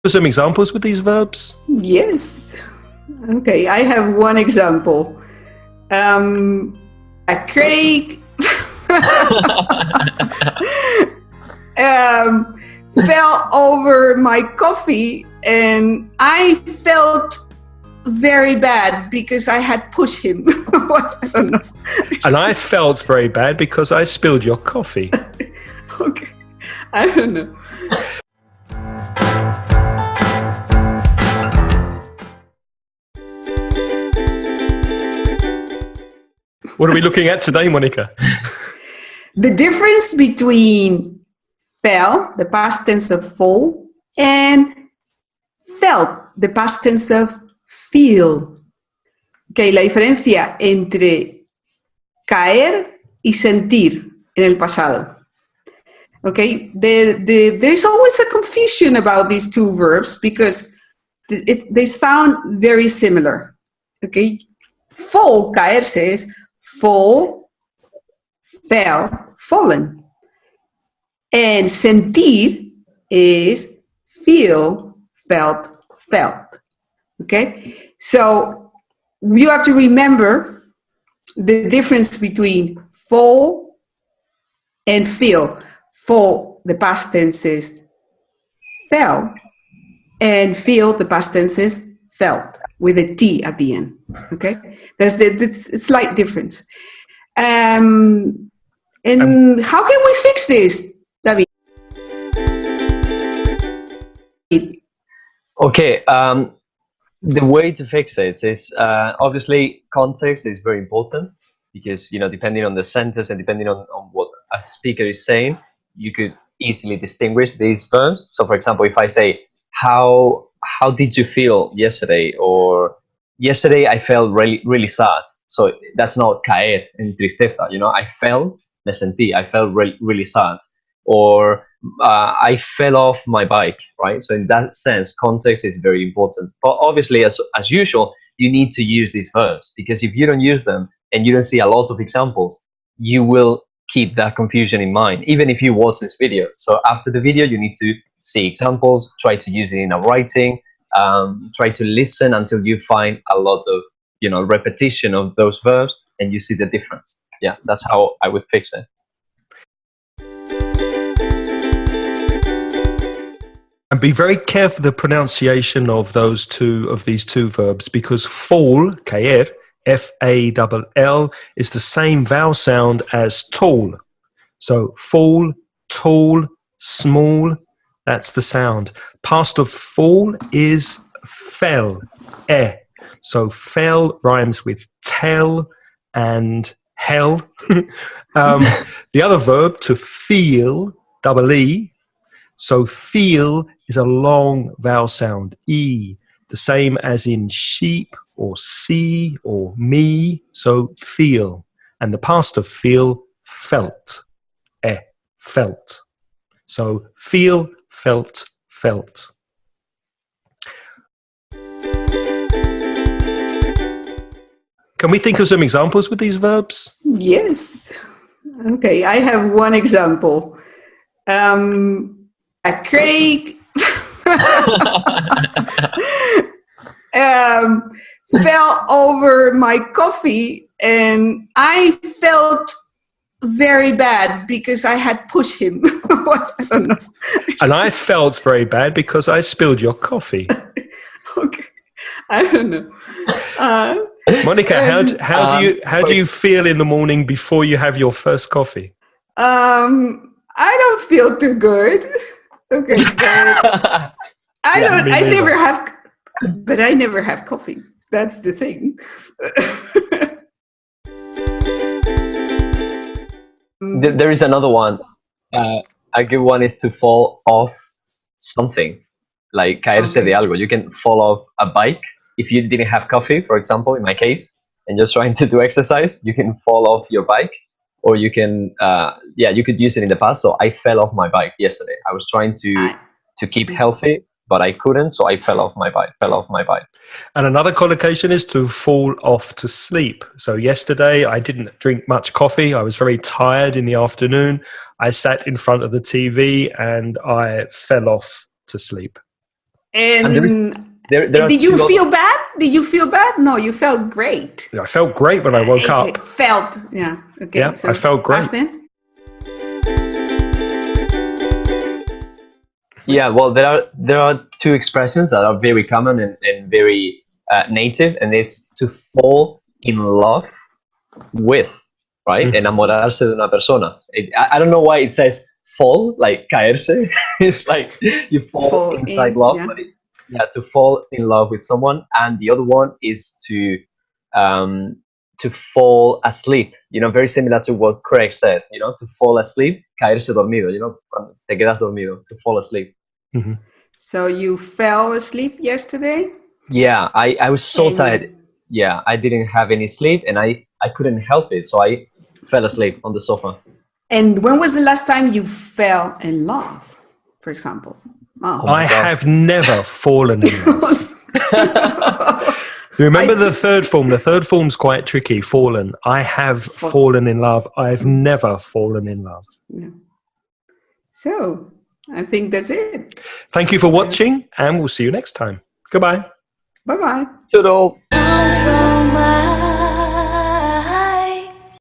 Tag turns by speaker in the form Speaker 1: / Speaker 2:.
Speaker 1: Some examples with these verbs?
Speaker 2: Yes. Okay, I have one example. Craig fell over my coffee and I felt very bad because I had pushed him. I don't know.
Speaker 1: And I felt very bad because I spilled your coffee.
Speaker 2: Okay, I don't know.
Speaker 1: What are we looking at today, Monica?
Speaker 2: The difference between fell, the past tense of fall, and felt, the past tense of feel. Okay, la diferencia entre caer y sentir en el pasado. Okay, there is always a confusion about these two verbs because they sound very similar. Okay, fall, caerse es fall, fell, fallen. And sentir is feel, felt, felt. Okay? So you have to remember the difference between fall and feel. Fall, the past tense is fell, and feel, the past tense is felt, with a T at the end. Okay? That's the slight difference. And how can we fix this, David?
Speaker 3: Okay, the way to fix it is obviously context is very important because, you know, depending on the sentence and depending on what a speaker is saying, you could easily distinguish these verbs. So, for example, if I say, how did you feel yesterday? Or yesterday I felt really sad. So that's not caer en tristeza, you know, I felt, me sentí, I felt really sad. Or I fell off my bike, right? So in that sense, context is very important. But obviously, as usual, you need to use these verbs because if you don't use them and you don't see a lot of examples, you will keep that confusion in mind, even if you watch this video. So after the video, you need to see examples, try to use it in a writing, try to listen until you find a lot of, you know, repetition of those verbs and you see the difference. Yeah, that's how I would fix it.
Speaker 1: And be very careful the pronunciation of these two verbs because fall, caer, F-A-L-L, is the same vowel sound as tall. So fall, tall, small, that's the sound. Past of fall is fell, eh. So fell rhymes with tell and hell. The other verb, to feel, double E. So feel is a long vowel sound, E, the same as in sheep or see or me, so feel. And the past of feel, felt, felt. So feel, felt, felt. Can we think of some examples with these verbs?
Speaker 2: Yes. Okay, I have one example. Craig fell over my coffee and I felt very bad because I had pushed him. I don't know.
Speaker 1: And I felt very bad because I spilled your coffee.
Speaker 2: Okay, I don't know.
Speaker 1: Monica, how do you feel in the morning before you have your first coffee?
Speaker 2: I don't feel too good. Okay, but I never have coffee. That's the thing.
Speaker 3: There is another one. A good one is to fall off something, like caerse de algo. You can fall off a bike if you didn't have coffee, for example, in my case, and you're trying to do exercise. You can fall off your bike, or you can, you could use it in the past. So I fell off my bike yesterday. I was trying to keep healthy, but I couldn't, so I fell off my bike.
Speaker 1: And another collocation is to fall off to sleep. So yesterday I didn't drink much coffee. I was very tired in the afternoon. I sat in front of the TV and I fell off to sleep.
Speaker 2: And
Speaker 3: there are
Speaker 2: did you
Speaker 3: two
Speaker 2: feel bad? Did you feel bad? No, you felt great.
Speaker 1: I felt great when I woke up.
Speaker 2: Felt, yeah. Okay.
Speaker 1: Yeah, I felt great.
Speaker 2: Past tense?
Speaker 3: Yeah, well, there are two expressions that are very common and very native, and it's to fall in love with, right? Enamorarse de una persona. I don't know why it says fall, like caerse. It's like you fall inside love,
Speaker 2: yeah.
Speaker 3: But to fall in love with someone. And the other one is to fall asleep. You know, very similar to what Craig said. You know, to fall asleep, caerse dormido. You know, cuando te quedas dormido, to fall asleep.
Speaker 1: Mm-hmm.
Speaker 2: So you fell asleep yesterday?
Speaker 3: Yeah, I was so tired. Yeah, I didn't have any sleep, and I couldn't help it, so I fell asleep on the sofa.
Speaker 2: And when was the last time you fell in love, for example? Oh.
Speaker 1: I have never fallen in love. You remember the third form? The third form's quite tricky, fallen. I have fallen in love. I've never fallen in love.
Speaker 2: Yeah. So, I think that's it.
Speaker 1: Thank you for watching, and we'll see you next time. Goodbye.
Speaker 2: Bye-bye.
Speaker 3: Toodles.